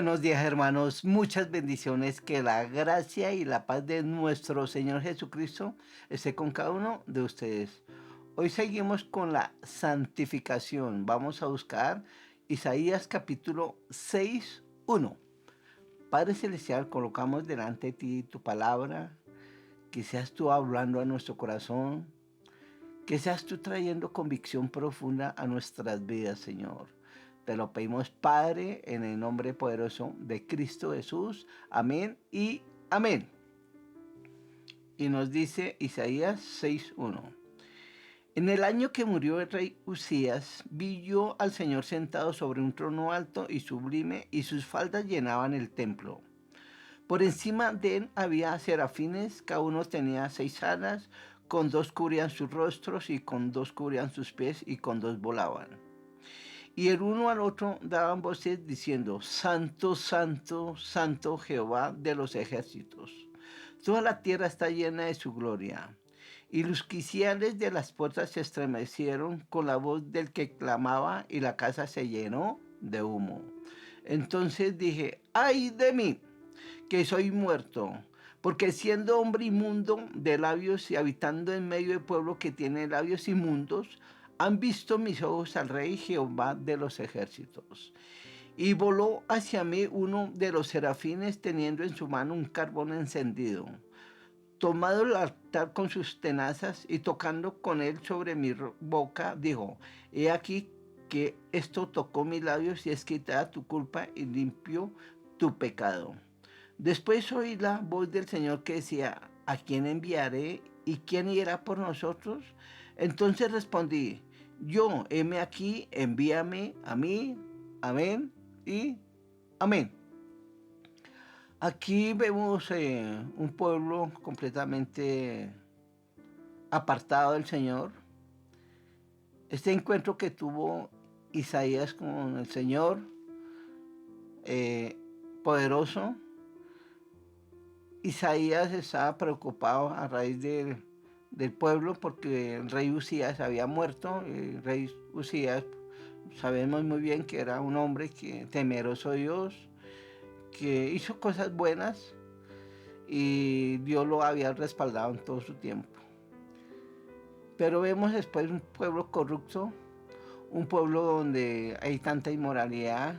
Buenos días, hermanos. Muchas bendiciones. Que la gracia y la paz de nuestro Señor Jesucristo esté con cada uno de ustedes. Hoy seguimos con la santificación. Vamos a buscar Isaías capítulo 6:1. Padre Celestial, colocamos delante de ti tu palabra, que seas tú hablando a nuestro corazón, que seas tú trayendo convicción profunda a nuestras vidas, Señor. Te lo pedimos, Padre, en el nombre poderoso de Cristo Jesús. Amén y amén. Y nos dice Isaías 6:1. En el año que murió el rey Usías, vi yo al Señor sentado sobre un trono alto y sublime, y sus faldas llenaban el templo. Por encima de él había serafines, cada uno tenía 6 alas, con 2 cubrían sus rostros, y con 2 cubrían sus pies, y con 2 volaban. Y el uno al otro daban voces diciendo: Santo, Santo, Santo Jehová de los ejércitos. Toda la tierra está llena de su gloria. Y los quiciales de las puertas se estremecieron con la voz del que clamaba, y la casa se llenó de humo. Entonces dije: ¡ay de mí, que soy muerto! Porque siendo hombre inmundo de labios y habitando en medio de pueblo que tiene labios inmundos, han visto mis ojos al Rey Jehová de los ejércitos. Y voló hacia mí uno de los serafines, teniendo en su mano un carbón encendido. Tomado el altar con sus tenazas y tocando con él sobre mi boca, dijo: he aquí que esto tocó mis labios, y es quitada tu culpa y limpio tu pecado. Después oí la voz del Señor que decía: ¿a quién enviaré y quién irá por nosotros? Entonces respondí: yo, heme aquí, envíame a mí. Amén y amén. Aquí vemos un pueblo completamente apartado del Señor. Este encuentro que tuvo Isaías con el Señor, eh, poderoso. Isaías estaba preocupado a raíz del pueblo, porque el rey Usías había muerto. El rey Usías, sabemos muy bien que era un hombre temeroso de Dios, que hizo cosas buenas, y Dios lo había respaldado en todo su tiempo. Pero vemos después un pueblo corrupto, un pueblo donde hay tanta inmoralidad,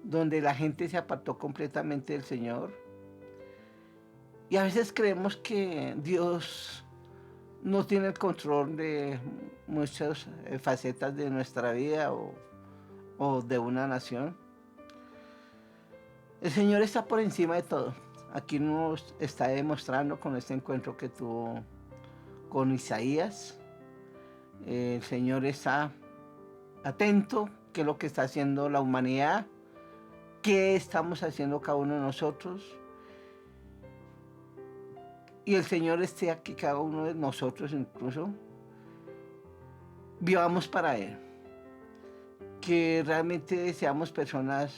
donde la gente se apartó completamente del Señor. Y a veces creemos que Dios no tiene el control de muchas facetas de nuestra vida o de una nación. El Señor está por encima de todo. Aquí nos está demostrando con este encuentro que tuvo con Isaías. El Señor está atento, qué es lo que está haciendo la humanidad, qué estamos haciendo cada uno de nosotros. Y el Señor esté aquí, cada uno de nosotros incluso, vivamos para Él. Que realmente seamos personas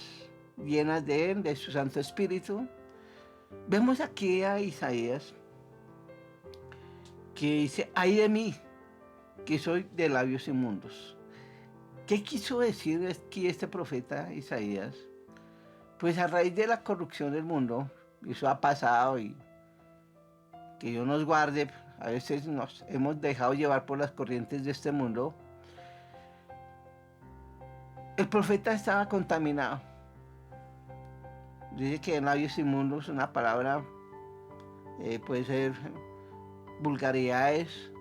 llenas de Él, de su Santo Espíritu. Vemos aquí a Isaías, que dice: ay de mí, que soy de labios inmundos. ¿Qué quiso decir aquí este profeta Isaías? Pues a raíz de la corrupción del mundo, eso ha pasado, y que Dios nos guarde, a veces nos hemos dejado llevar por las corrientes de este mundo. El profeta estaba contaminado. Dice que en labios inmundos, una palabra, puede ser vulgaridades,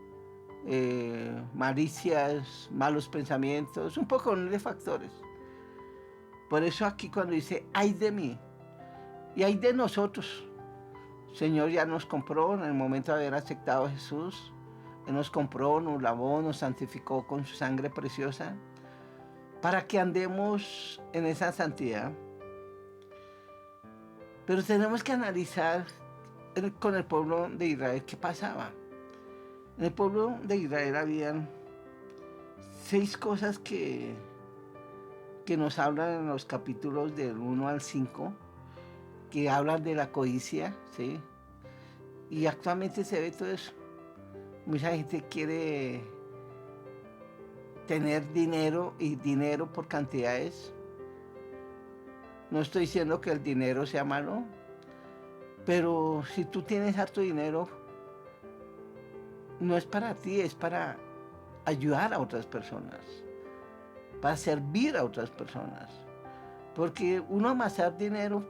malicias, malos pensamientos, un poco de factores. Por eso aquí cuando dice: ay de mí, y ay de nosotros. El Señor ya nos compró en el momento de haber aceptado a Jesús. Él nos compró, nos lavó, nos santificó con su sangre preciosa, para que andemos en esa santidad. Pero tenemos que analizar con el pueblo de Israel qué pasaba. En el pueblo de Israel habían 6 cosas que nos hablan en los capítulos del 1 al 5, que hablan de la codicia, ¿sí? Y actualmente se ve todo eso. Mucha gente quiere tener dinero, y dinero por cantidades. No estoy diciendo que el dinero sea malo, pero si tú tienes harto dinero, no es para ti, es para ayudar a otras personas, para servir a otras personas. Porque uno amasar dinero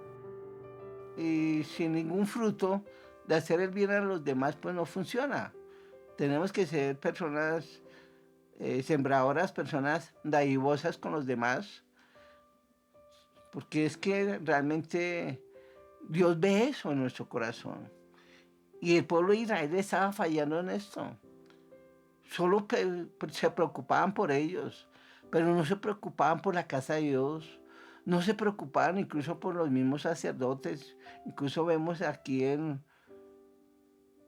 y sin ningún fruto de hacer el bien a los demás, pues no funciona. Tenemos que ser personas sembradoras, personas dadivosas con los demás, porque es que realmente Dios ve eso en nuestro corazón. Y el pueblo de Israel estaba fallando en esto. Solo se preocupaban por ellos, pero no se preocupaban por la casa de Dios. No se preocupaban incluso por los mismos sacerdotes. Incluso vemos aquí en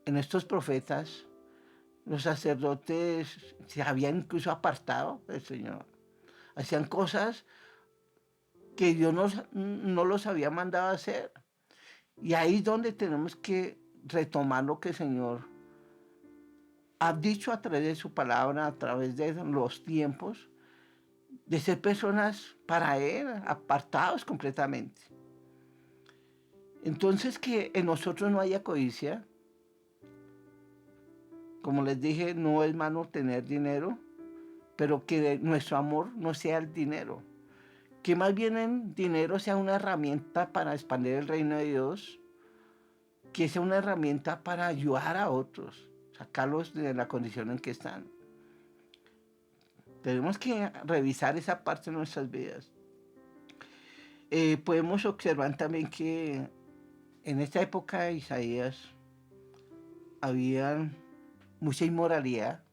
estos profetas, los sacerdotes se habían incluso apartado del Señor. Hacían cosas que Dios no los había mandado a hacer. Y ahí es donde tenemos que retomar lo que el Señor ha dicho a través de su palabra, a través de los tiempos, de ser personas para Él, apartados completamente. Entonces que en nosotros no haya codicia. Como les dije, no es malo tener dinero, pero que nuestro amor no sea el dinero. Que más bien el dinero sea una herramienta para expandir el reino de Dios, que sea una herramienta para ayudar a otros, sacarlos de la condición en que están. Tenemos que revisar esa parte de nuestras vidas. Podemos observar también que en esta época de Isaías había mucha inmoralidad,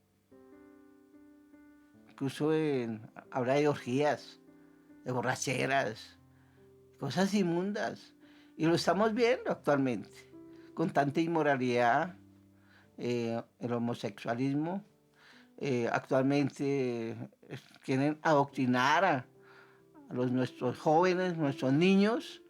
incluso habla de orgías, de borracheras, cosas inmundas. Y lo estamos viendo actualmente, con tanta inmoralidad, el homosexualismo. Actualmente quieren adoctrinar a nuestros jóvenes, nuestros niños,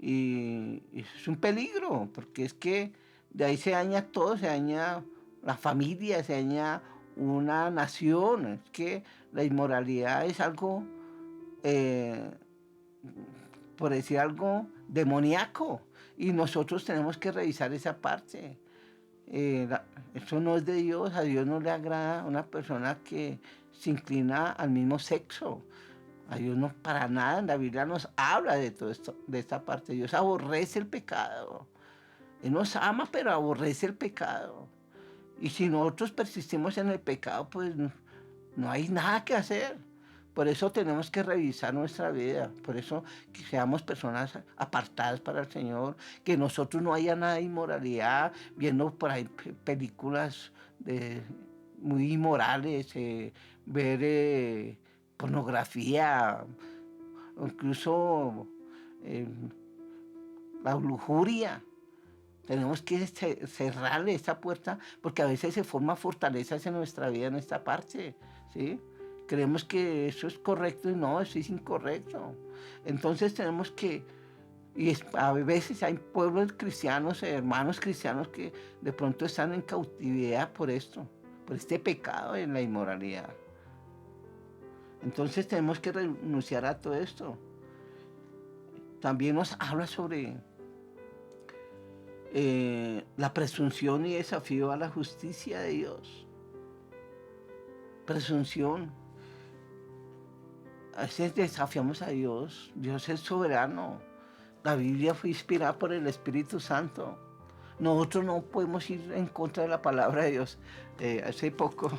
y es un peligro, porque es que de ahí se daña todo, se daña la familia, se daña una nación. Es que la inmoralidad es algo, eh, por decir algo, demoníaco, y nosotros tenemos que revisar esa parte. Eso no es de Dios, a Dios no le agrada una persona que se inclina al mismo sexo. A Dios no, para nada, en la Biblia nos habla de todo esto, de esta parte. Dios aborrece el pecado. Él nos ama, pero aborrece el pecado. Y si nosotros persistimos en el pecado, pues no hay nada que hacer. Por eso tenemos que revisar nuestra vida. Por eso que seamos personas apartadas para el Señor. Que nosotros no haya nada de inmoralidad, viendo por ahí películas muy inmorales, ver pornografía, incluso eh, la lujuria. Tenemos que cerrarle esta puerta porque a veces se forman fortalezas en nuestra vida en esta parte, ¿sí? Creemos que eso es correcto y no, eso es incorrecto. Entonces tenemos que, a veces hay pueblos cristianos, hermanos cristianos que de pronto están en cautividad por esto, por este pecado en la inmoralidad. Entonces tenemos que renunciar a todo esto. También nos habla sobre la presunción y desafío a la justicia de Dios. Presunción. A veces desafiamos a Dios. Dios es soberano. La Biblia fue inspirada por el Espíritu Santo. Nosotros no podemos ir en contra de la palabra de Dios. Hace poco,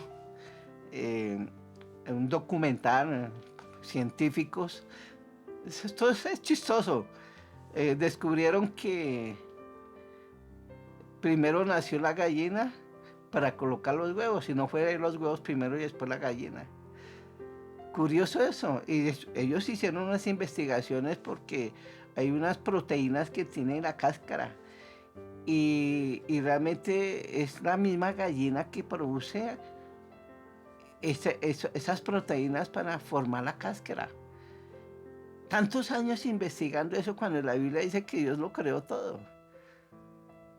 en un documental, científicos, esto es chistoso, descubrieron que primero nació la gallina para colocar los huevos, y no fue los huevos primero y después la gallina. Curioso eso, y ellos hicieron unas investigaciones porque hay unas proteínas que tiene la cáscara, y realmente es la misma gallina que produce esas proteínas para formar la cáscara. Tantos años investigando eso cuando la Biblia dice que Dios lo creó todo.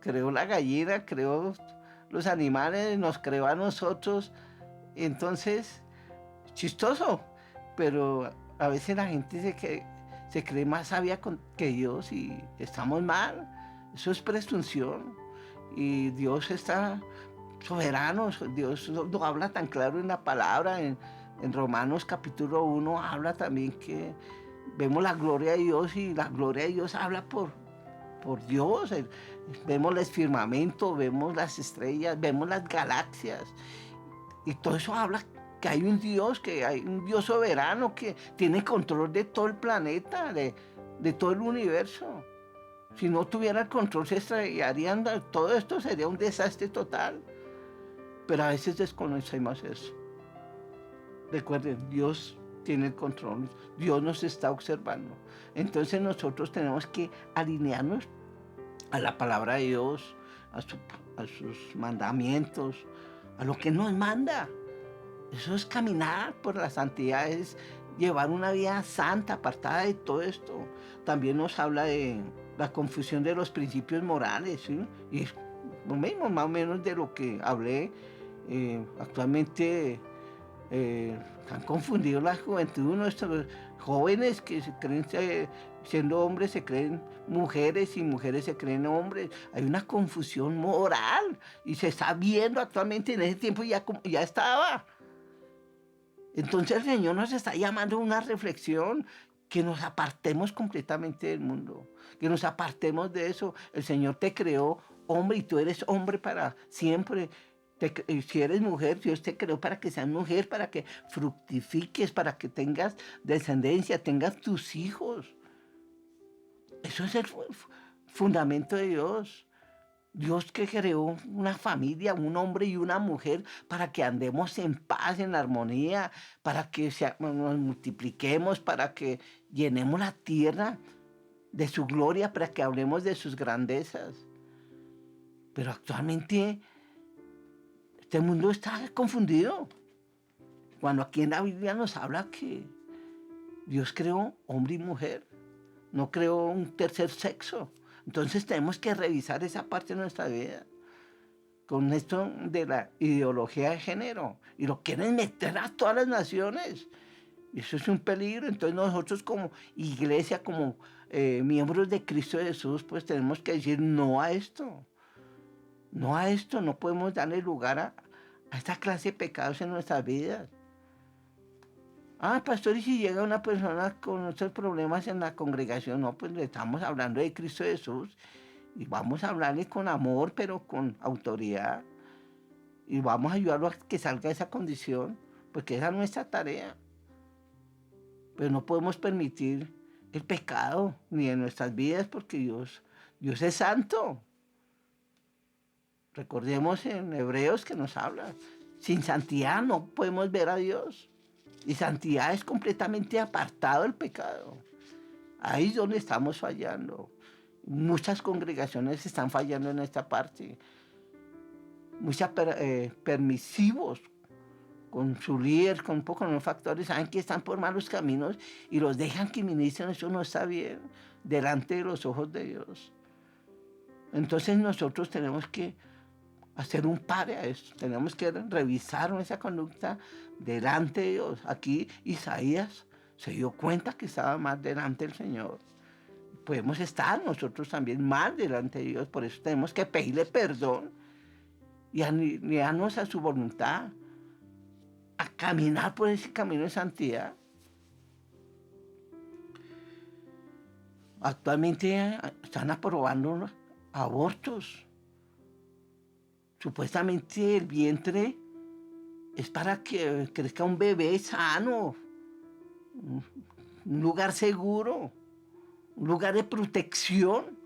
Creó la gallina, creó los animales, nos creó a nosotros. Entonces, chistoso, pero a veces la gente se cree más sabia que Dios y estamos mal. Eso es presunción. Y Dios está soberano. Dios no habla tan claro en la palabra. En Romanos capítulo 1 habla también que vemos la gloria de Dios y la gloria de Dios habla por Dios. Vemos el firmamento, vemos las estrellas, vemos las galaxias. Y todo eso habla que hay un Dios, que hay un Dios soberano que tiene control de todo el planeta, de todo el universo. Si no tuviera el control se estrellarían, todo esto sería un desastre total. Pero a veces desconocemos eso. Recuerden, Dios tiene el control, Dios nos está observando. Entonces nosotros tenemos que alinearnos a la palabra de Dios, a sus mandamientos, a lo que nos manda. Eso es caminar por la santidad, es llevar una vida santa, apartada de todo esto. También nos habla de la confusión de los principios morales, ¿sí? Y es lo mismo, más o menos de lo que hablé. Actualmente han confundido la juventud, nuestros jóvenes que se creen siendo hombres se creen mujeres y mujeres se creen hombres. Hay una confusión moral y se está viendo actualmente. En ese tiempo ya estaba. Entonces el Señor nos está llamando a una reflexión, que nos apartemos completamente del mundo, que nos apartemos de eso. El Señor te creó hombre y tú eres hombre para siempre. Si eres mujer, Dios te creó para que seas mujer, para que fructifiques, para que tengas descendencia, tengas tus hijos. Eso es el fundamento de Dios. Dios que creó una familia, un hombre y una mujer, para que andemos en paz, en armonía, para que nos multipliquemos, para que llenemos la tierra de su gloria, para que hablemos de sus grandezas. Pero actualmente este mundo está confundido. Cuando aquí en la Biblia nos habla que Dios creó hombre y mujer, no creó un tercer sexo. Entonces tenemos que revisar esa parte de nuestra vida. Con esto de la ideología de género. Y lo quieren meter a todas las naciones. Y eso es un peligro. Entonces nosotros como iglesia, como miembros de Cristo Jesús, pues tenemos que decir no a esto. No a esto. No podemos darle lugar a esta clase de pecados en nuestras vidas. Pastor, y si llega una persona con estos problemas en la congregación, no, pues le estamos hablando de Cristo Jesús y vamos a hablarle con amor, pero con autoridad. Y vamos a ayudarlo a que salga de esa condición, porque esa es nuestra tarea. Pero no podemos permitir el pecado ni en nuestras vidas, porque Dios es santo. Recordemos en Hebreos que nos habla, sin santidad no podemos ver a Dios. Y santidad es completamente apartado del pecado. Ahí es donde estamos fallando. Muchas congregaciones están fallando en esta parte. Muchos permisivos con su líder, con un poco de los factores, saben que están por malos caminos y los dejan que ministren. Eso no está bien delante de los ojos de Dios. Entonces nosotros tenemos que hacer un pare a esto. Tenemos que revisar nuestra conducta delante de Dios. Aquí Isaías se dio cuenta que estaba mal delante del Señor. Podemos estar nosotros también mal delante de Dios. Por eso tenemos que pedirle perdón y alinearnos a su voluntad, a caminar por ese camino de santidad. Actualmente están aprobando abortos. Supuestamente el vientre es para que crezca un bebé sano, un lugar seguro, un lugar de protección.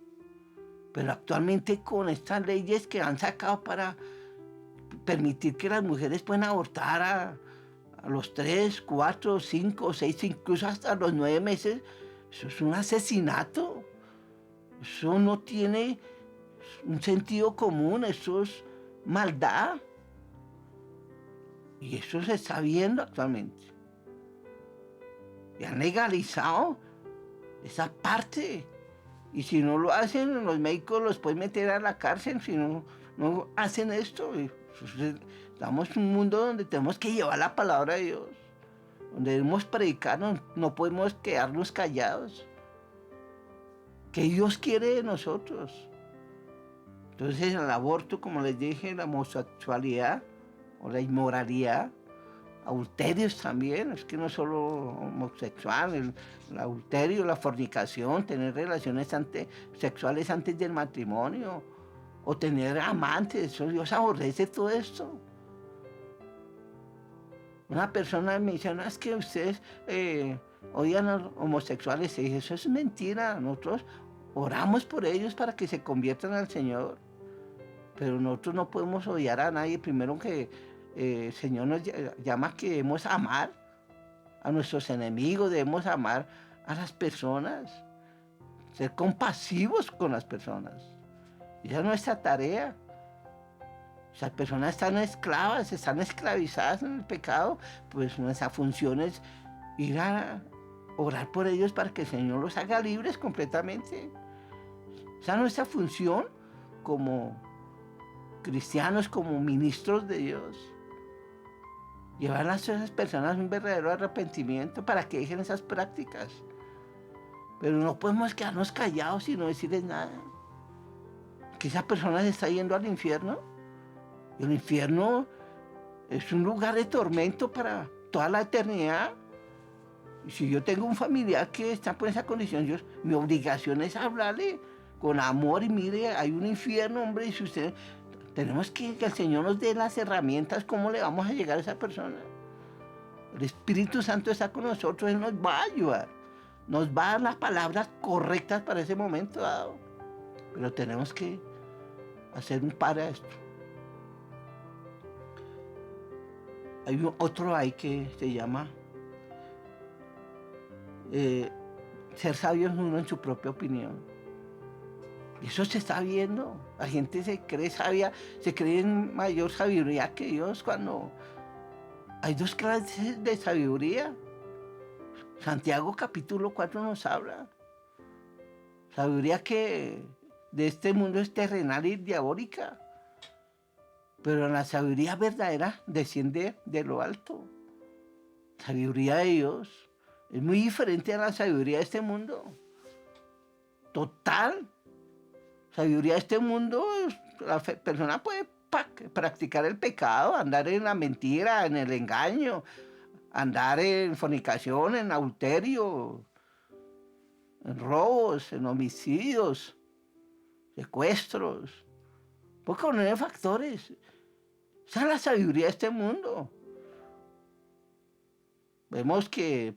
Pero actualmente con estas leyes que han sacado para permitir que las mujeres puedan abortar a los 3, 4, 5, 6, incluso hasta los 9 meses, eso es un asesinato. Eso no tiene un sentido común, eso es maldad. Y eso se está viendo actualmente. Y han legalizado esa parte. Y si no lo hacen, los médicos los pueden meter a la cárcel si no hacen esto. Estamos en un mundo donde tenemos que llevar la palabra de Dios, donde debemos predicar, no podemos quedarnos callados. que Dios quiere de nosotros. Entonces el aborto, como les dije, la homosexualidad o la inmoralidad, adulterios también, es que no solo homosexual, el adulterio, la fornicación, tener relaciones sexuales antes del matrimonio, o tener amantes, eso Dios aborrece todo esto. Una persona me dice, no, es que ustedes odian a los homosexuales, y eso es mentira, nosotros oramos por ellos para que se conviertan al Señor, pero nosotros no podemos odiar a nadie, primero que el Señor nos llama que debemos amar a nuestros enemigos, debemos amar a las personas, ser compasivos con las personas. Esa es nuestra tarea. Esas personas están esclavas, están esclavizadas en el pecado, pues nuestra función es ir a orar por ellos para que el Señor los haga libres completamente. Esa es nuestra función como cristianos, como ministros de Dios. Llevar a esas personas un verdadero arrepentimiento para que dejen esas prácticas. Pero no podemos quedarnos callados y no decirles nada. Que esa persona se está yendo al infierno. El infierno es un lugar de tormento para toda la eternidad. Y si yo tengo un familiar que está por esa condición, mi obligación es hablarle con amor y mire, hay un infierno, hombre, y si usted... Tenemos que el Señor nos dé las herramientas, cómo le vamos a llegar a esa persona. El Espíritu Santo está con nosotros, Él nos va a ayudar. Nos va a dar las palabras correctas para ese momento dado. Pero tenemos que hacer un par a esto. Hay otro ahí que se llama ser sabios uno en su propia opinión. Eso se está viendo. La gente se cree sabia, se cree en mayor sabiduría que Dios cuando hay dos clases de sabiduría. Santiago capítulo 4 nos habla. Sabiduría que de este mundo es terrenal y diabólica. Pero la sabiduría verdadera desciende de lo alto. Sabiduría de Dios es muy diferente a la sabiduría de este mundo. Total. Sabiduría de este mundo, la persona puede practicar el pecado, andar en la mentira, en el engaño, andar en fornicación, en adulterio, en robos, en homicidios, secuestros. Porque con 9 factores. Esa es la sabiduría de este mundo. Vemos que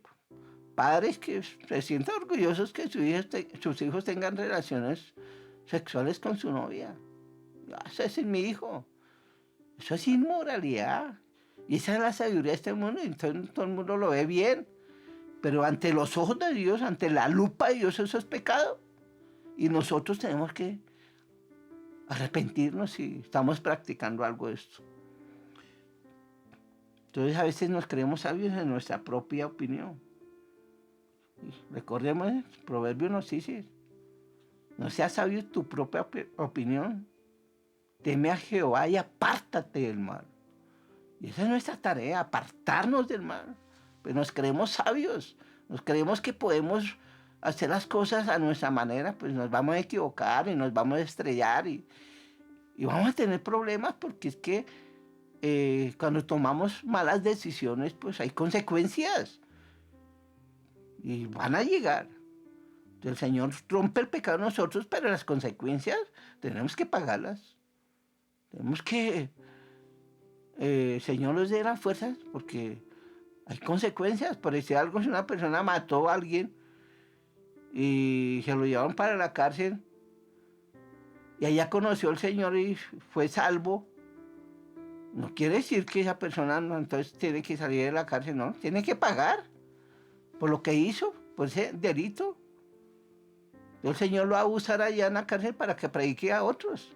padres que se sienten orgullosos que sus hijos tengan relaciones sexuales con su novia. Ese es mi hijo. Eso es inmoralidad. Y esa es la sabiduría de este mundo. Entonces todo el mundo lo ve bien. Pero ante los ojos de Dios, ante la lupa de Dios, eso es pecado. Y nosotros tenemos que arrepentirnos si estamos practicando algo de esto. Entonces a veces nos creemos sabios en nuestra propia opinión. Recordemos, Proverbio nos dice, no seas sabio en tu propia opinión. Teme a Jehová y apártate del mal. Y esa es nuestra tarea, apartarnos del mal. Pero nos creemos sabios, nos creemos que podemos hacer las cosas a nuestra manera, pues nos vamos a equivocar y nos vamos a estrellar y vamos a tener problemas porque es que cuando tomamos malas decisiones, pues hay consecuencias y van a llegar. El Señor rompe el pecado en nosotros, pero las consecuencias tenemos que pagarlas. Tenemos que el Señor nos dé las fuerzas porque hay consecuencias. Por decir algo, si una persona mató a alguien y se lo llevaron para la cárcel y allá conoció al Señor y fue salvo, no quiere decir que esa persona no, entonces tiene que salir de la cárcel, no, tiene que pagar por lo que hizo, por ese delito. El Señor lo va a usar allá en la cárcel para que predique a otros.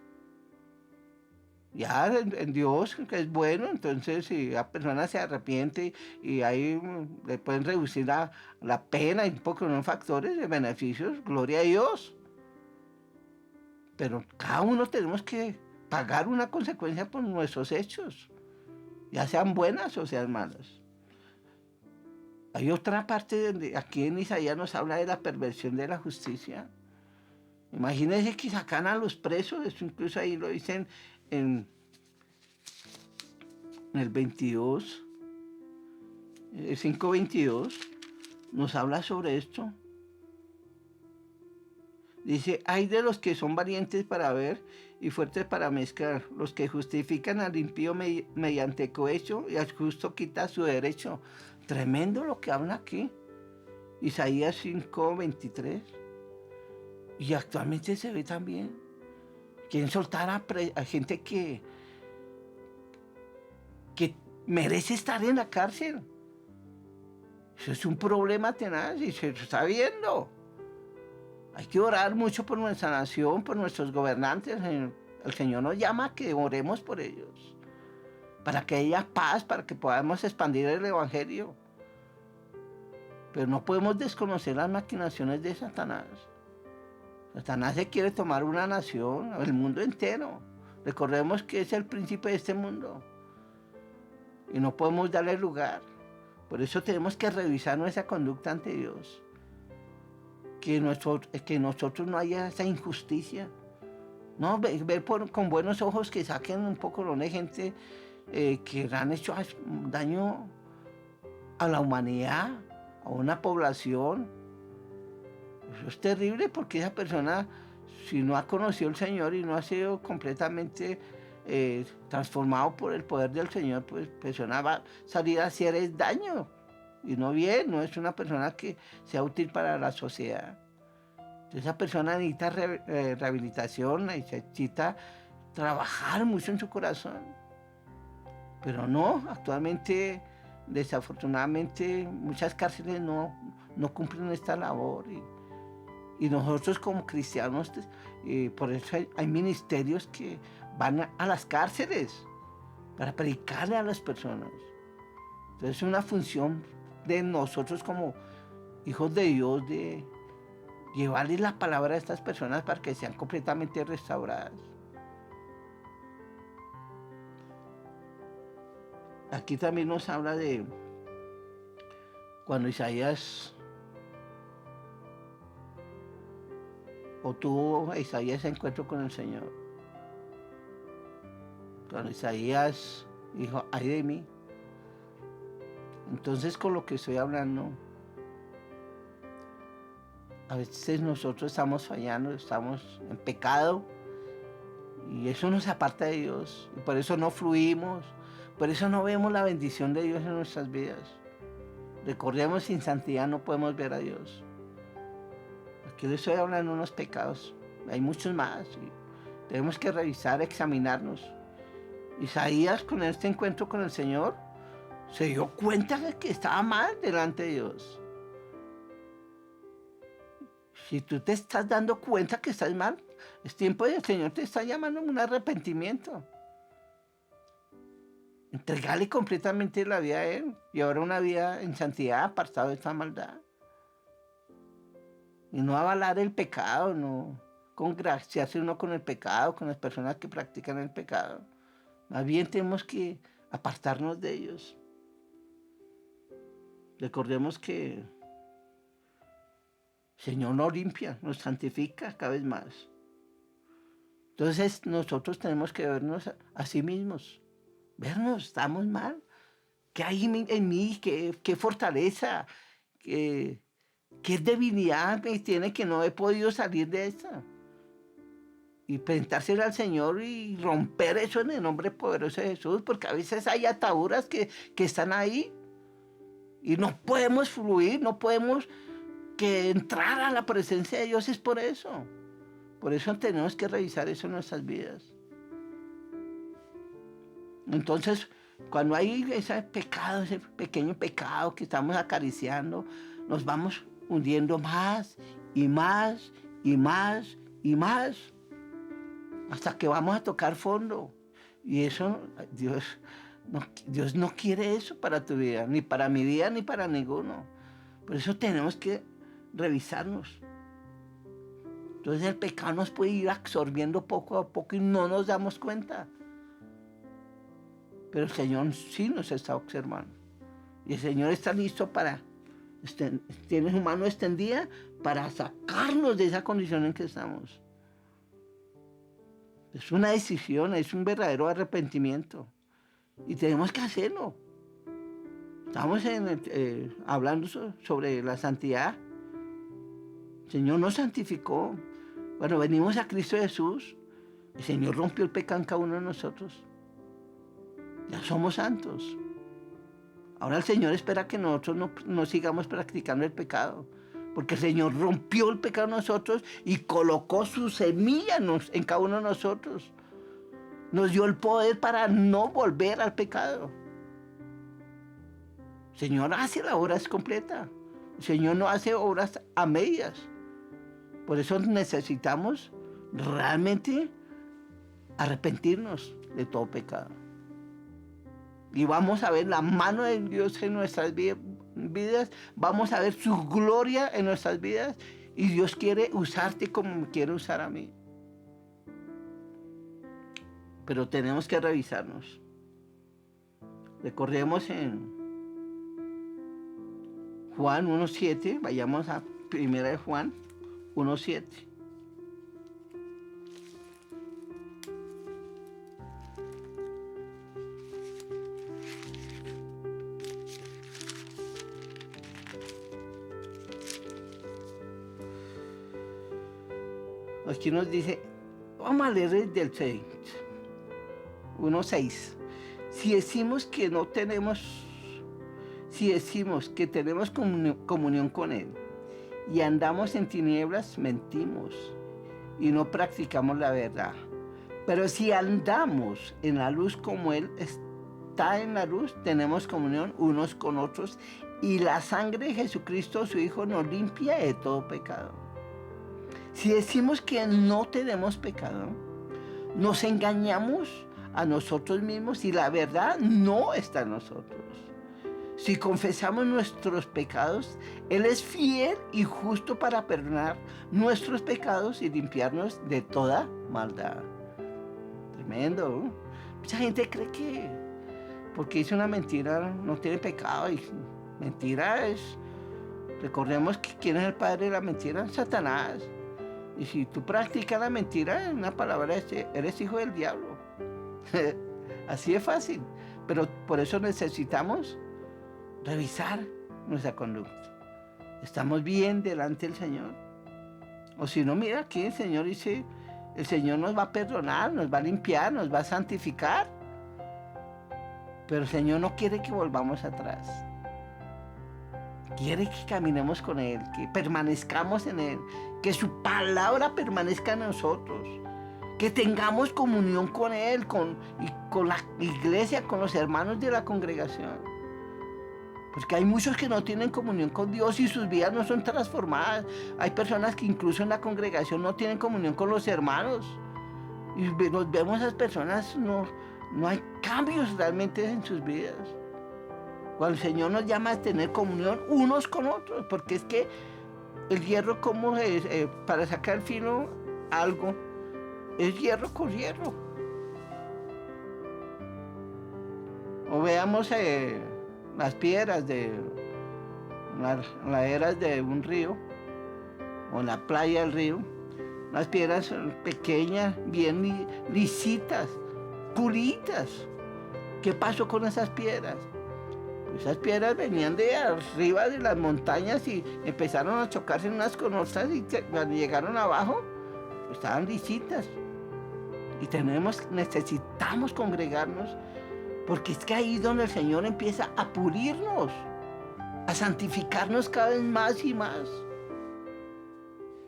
Ya en Dios, que es bueno, entonces si la persona se arrepiente y ahí le pueden reducir la pena y un poco de factores de beneficios, gloria a Dios. Pero cada uno tenemos que pagar una consecuencia por nuestros hechos, ya sean buenas o sean malas. Hay otra parte donde aquí en Isaías nos habla de la perversión de la justicia. Imagínense que sacan a los presos, eso incluso ahí lo dicen en el 22, el 5:22, nos habla sobre esto. Dice, hay de los que son valientes para ver y fuertes para mezclar, los que justifican al impío mediante cohecho y al justo quita su derecho. Tremendo lo que habla aquí. Isaías 5:23. Y actualmente se ve también. Quieren soltar a gente que merece estar en la cárcel. Eso es un problema tenaz y se está viendo. Hay que orar mucho por nuestra nación, por nuestros gobernantes. El Señor nos llama a que oremos por ellos, para que haya paz, para que podamos expandir el Evangelio. Pero no podemos desconocer las maquinaciones de Satanás. Satanás se quiere tomar una nación, el mundo entero. Recordemos que es el príncipe de este mundo. Y no podemos darle lugar. Por eso tenemos que revisar nuestra conducta ante Dios. Que nosotros no haya esa injusticia. No, ver con buenos ojos que saquen un poco de gente que han hecho daño a la humanidad, a una población. Eso es terrible porque esa persona, si no ha conocido al Señor y no ha sido completamente transformado por el poder del Señor, pues persona va a salir a hacer daño. Y no bien, no es una persona que sea útil para la sociedad. Entonces, esa persona necesita rehabilitación, necesita trabajar mucho en su corazón. Pero no, actualmente, desafortunadamente, muchas cárceles no cumplen esta labor. Y nosotros como cristianos, por eso hay ministerios que van a las cárceles para predicarle a las personas. Entonces es una función de nosotros como hijos de Dios de llevarles la palabra a estas personas para que sean completamente restauradas. Aquí también nos habla de cuando Isaías tuvo ese encuentro con el Señor. Cuando Isaías dijo, ay de mí. Entonces con lo que estoy hablando, a veces nosotros estamos fallando, estamos en pecado y eso nos aparta de Dios. Y por eso no fluimos, por eso no vemos la bendición de Dios en nuestras vidas. Recordemos, sin santidad no podemos ver a Dios. Aquí les estoy hablando de unos pecados, hay muchos más y tenemos que revisar, examinarnos. Isaías, con este encuentro con el Señor, se dio cuenta de que estaba mal delante de Dios. Si tú te estás dando cuenta que estás mal, es tiempo de que el Señor te está llamando a un arrepentimiento. Entregarle completamente la vida a Él y ahora una vida en santidad, apartado de esta maldad. Y no avalar el pecado, no congraciarse uno con el pecado, con las personas que practican el pecado. Más bien tenemos que apartarnos de ellos. Recordemos que el Señor nos limpia, nos santifica cada vez más. Entonces nosotros tenemos que vernos a sí mismos. Vernos, estamos mal. ¿Qué hay en mí? ¿Qué fortaleza? ¿Qué debilidad me tiene que no he podido salir de esta? Y presentársela al Señor y romper eso en el nombre poderoso de Jesús, porque a veces hay ataduras que están ahí y no podemos fluir, no podemos entrar a la presencia de Dios. Es por eso. Por eso tenemos que revisar eso en nuestras vidas. Entonces, cuando hay ese pecado, ese pequeño pecado que estamos acariciando, nos vamos hundiendo más y más y más y más, hasta que vamos a tocar fondo. Y eso, Dios no quiere eso para tu vida, ni para mi vida, ni para ninguno. Por eso tenemos que revisarnos. Entonces el pecado nos puede ir absorbiendo poco a poco y no nos damos cuenta. Pero el Señor sí nos está observando. Y el Señor está listo para Tiene su mano extendida para sacarnos de esa condición en que estamos. Es una decisión, es un verdadero arrepentimiento. Y tenemos que hacerlo. Estamos hablando sobre la santidad. El Señor nos santificó. Bueno, venimos a Cristo Jesús. El Señor rompió el pecado en cada uno de nosotros. Ya somos santos. Ahora el Señor espera que nosotros no sigamos practicando el pecado. Porque el Señor rompió el pecado en nosotros y colocó su semilla en cada uno de nosotros. Nos dio el poder para no volver al pecado. El Señor hace la obra completa. El Señor no hace obras a medias. Por eso necesitamos realmente arrepentirnos de todo pecado. Y vamos a ver la mano de Dios en nuestras vidas. Vamos a ver su gloria en nuestras vidas. Y Dios quiere usarte como me quiere usar a mí. Pero tenemos que revisarnos. Recordemos en Juan 1:7. Vayamos a 1 de Juan 1:7. Aquí nos dice, vamos a leer desde el 6, 1:6. Si decimos que tenemos comunión con Él y andamos en tinieblas, mentimos y no practicamos la verdad. Pero si andamos en la luz como Él está en la luz, tenemos comunión unos con otros y la sangre de Jesucristo, su Hijo, nos limpia de todo pecado. Si decimos que no tenemos pecado, nos engañamos a nosotros mismos y la verdad no está en nosotros. Si confesamos nuestros pecados, Él es fiel y justo para perdonar nuestros pecados y limpiarnos de toda maldad. Tremendo, ¿no? Mucha gente cree que porque dice una mentira no tiene pecado. Y mentira es... Recordemos que ¿quién es el padre de la mentira? Satanás. Y si tú practicas la mentira, en una palabra eres hijo del diablo. Así es fácil. Pero por eso necesitamos revisar nuestra conducta. ¿Estamos bien delante del Señor? O si no, mira aquí el Señor dice, el Señor nos va a perdonar, nos va a limpiar, nos va a santificar. Pero el Señor no quiere que volvamos atrás. Quiere que caminemos con Él, que permanezcamos en Él, que su palabra permanezca en nosotros, que tengamos comunión con Él y con la iglesia, con los hermanos de la congregación. Porque hay muchos que no tienen comunión con Dios y sus vidas no son transformadas. Hay personas que incluso en la congregación no tienen comunión con los hermanos. Y nos vemos a esas personas, no hay cambios realmente en sus vidas. Cuando el Señor nos llama a tener comunión unos con otros, porque es que el hierro, como es, para sacar fino algo, es hierro con hierro. O veamos las piedras de las laderas de un río, o en la playa del río, las piedras pequeñas, bien lisitas, pulitas. ¿Qué pasó con esas piedras? Esas piedras venían de arriba de las montañas y empezaron a chocarse unas con otras y cuando llegaron abajo, pues estaban lisitas. Y necesitamos congregarnos porque es que ahí es donde el Señor empieza a pulirnos, a santificarnos cada vez más y más.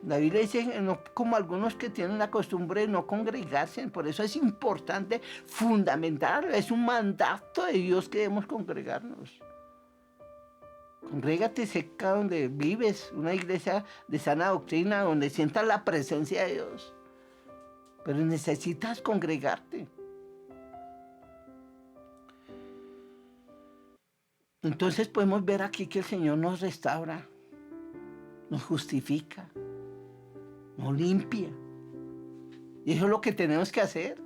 La Biblia dice, no como algunos que tienen la costumbre de no congregarse, por eso es importante, fundamental, es un mandato de Dios que debemos congregarnos. Congrégate cerca donde vives, una iglesia de sana doctrina, donde sientas la presencia de Dios. Pero necesitas congregarte. Entonces podemos ver aquí que el Señor nos restaura, nos justifica, nos limpia. Y eso es lo que tenemos que hacer.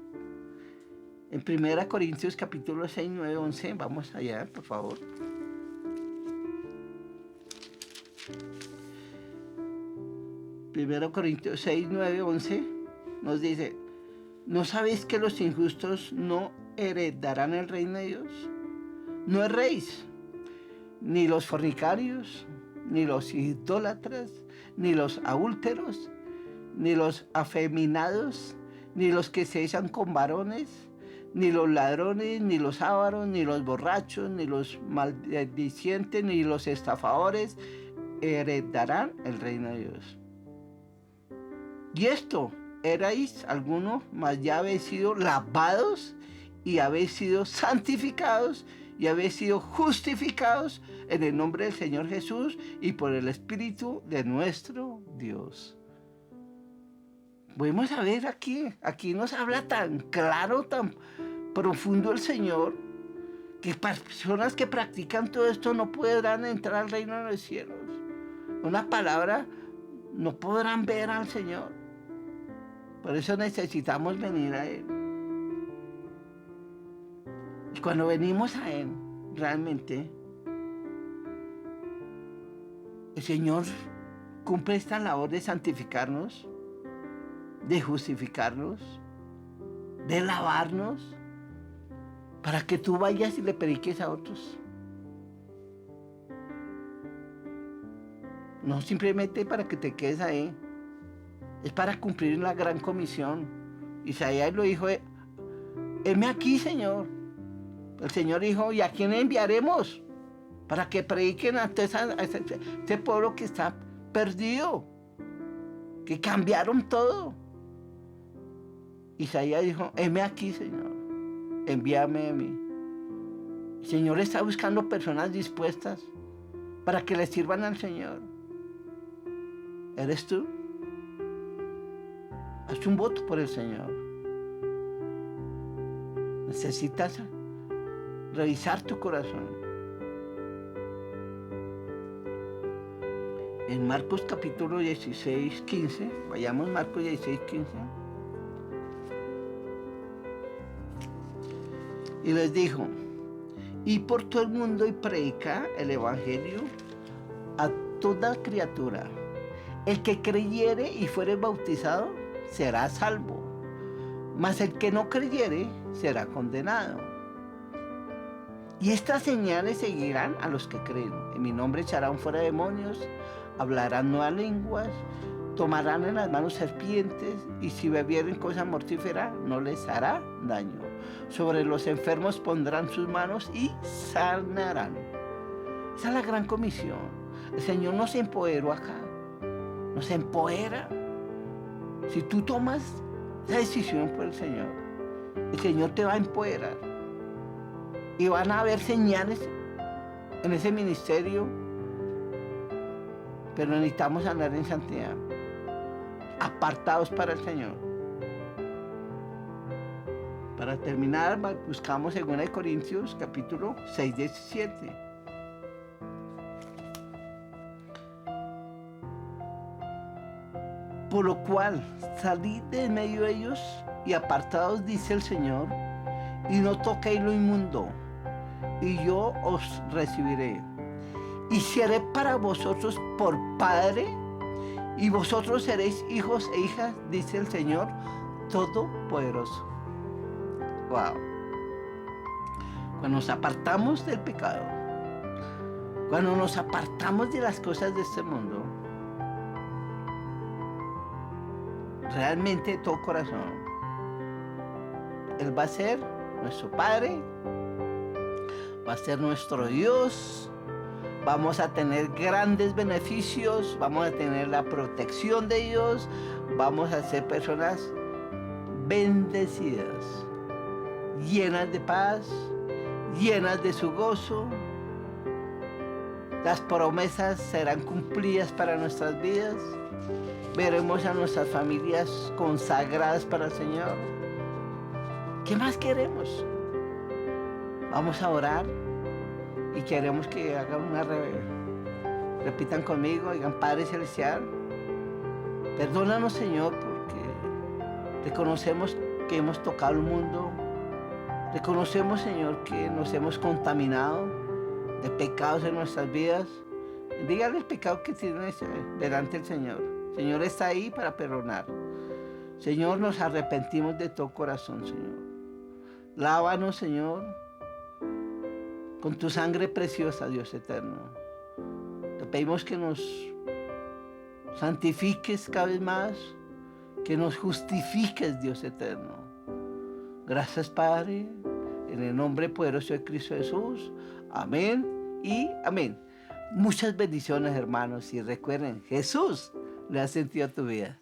En 1 Corintios capítulo 6, 9, 11, vamos allá, por favor. 1 Corintios 6, 9, 11 nos dice, ¿no sabéis que los injustos no heredarán el reino de Dios? No erréis, ni los fornicarios, ni los idólatras, ni los adúlteros, ni los afeminados, ni los que se echan con varones, ni los ladrones, ni los ávaros, ni los borrachos, ni los maldicientes, ni los estafadores heredarán el reino de Dios. Y esto erais algunos, mas ya habéis sido lavados y habéis sido santificados y habéis sido justificados en el nombre del Señor Jesús y por el Espíritu de nuestro Dios. Podemos ver aquí nos habla tan claro, tan profundo el Señor, que personas que practican todo esto no podrán entrar al reino de los cielos. Una palabra, no podrán ver al Señor. Por eso necesitamos venir a Él. Y cuando venimos a Él, realmente, el Señor cumple esta labor de santificarnos, de justificarnos, de lavarnos, para que tú vayas y le prediques a otros. No simplemente para que te quedes ahí, es para cumplir la gran comisión. Isaías lo dijo, heme aquí, Señor. El Señor dijo, ¿y a quién enviaremos? Para que prediquen a este pueblo que está perdido, que cambiaron todo. Isaías dijo, heme aquí, Señor, envíame a mí. El Señor está buscando personas dispuestas para que le sirvan al Señor. ¿Eres tú? Haz un voto por el Señor. Necesitas revisar tu corazón. En Marcos capítulo 16, 15, vayamos Marcos 16, 15. Y les dijo, y por todo el mundo y predica el evangelio a toda criatura. El que creyere y fuere bautizado será salvo, mas el que no creyere será condenado. Y estas señales seguirán a los que creen. En mi nombre echarán fuera demonios, hablarán nuevas lenguas, tomarán en las manos serpientes, y si bebieren cosa mortífera no les hará daño. Sobre los enfermos pondrán sus manos y sanarán. Esa es la gran comisión. El Señor nos empoderó acá, nos empodera. Si tú tomas esa decisión por el Señor te va a empoderar. Y van a haber señales en ese ministerio, pero necesitamos andar en santidad, apartados para el Señor. Para terminar, buscamos 2 Corintios capítulo 6, 17. Por lo cual, salid de en medio de ellos y apartados, dice el Señor, y no toquéis lo inmundo, y yo os recibiré. Y seré para vosotros por Padre, y vosotros seréis hijos e hijas, dice el Señor Todopoderoso. Wow. Cuando nos apartamos del pecado, cuando nos apartamos de las cosas de este mundo, realmente de todo corazón, Él va a ser nuestro Padre, va a ser nuestro Dios, vamos a tener grandes beneficios, vamos a tener la protección de Dios, vamos a ser personas bendecidas, llenas de paz, llenas de su gozo. Las promesas serán cumplidas para nuestras vidas. Veremos a nuestras familias consagradas para el Señor. ¿Qué más queremos? Vamos a orar y queremos que hagan repitan conmigo, digan: Padre Celestial, perdónanos, Señor, porque reconocemos que hemos tocado el mundo. Reconocemos, Señor, que nos hemos contaminado de pecados en nuestras vidas. Dígale el pecado que tienes delante del Señor. Señor está ahí para perdonar. Señor, nos arrepentimos de todo corazón, Señor. Lávanos, Señor, con tu sangre preciosa, Dios eterno. Te pedimos que nos santifiques cada vez más, que nos justifiques, Dios eterno. Gracias, Padre, en el nombre poderoso de Cristo Jesús. Amén y amén. Muchas bendiciones, hermanos, y recuerden, Jesús le ha sentido a tu vida.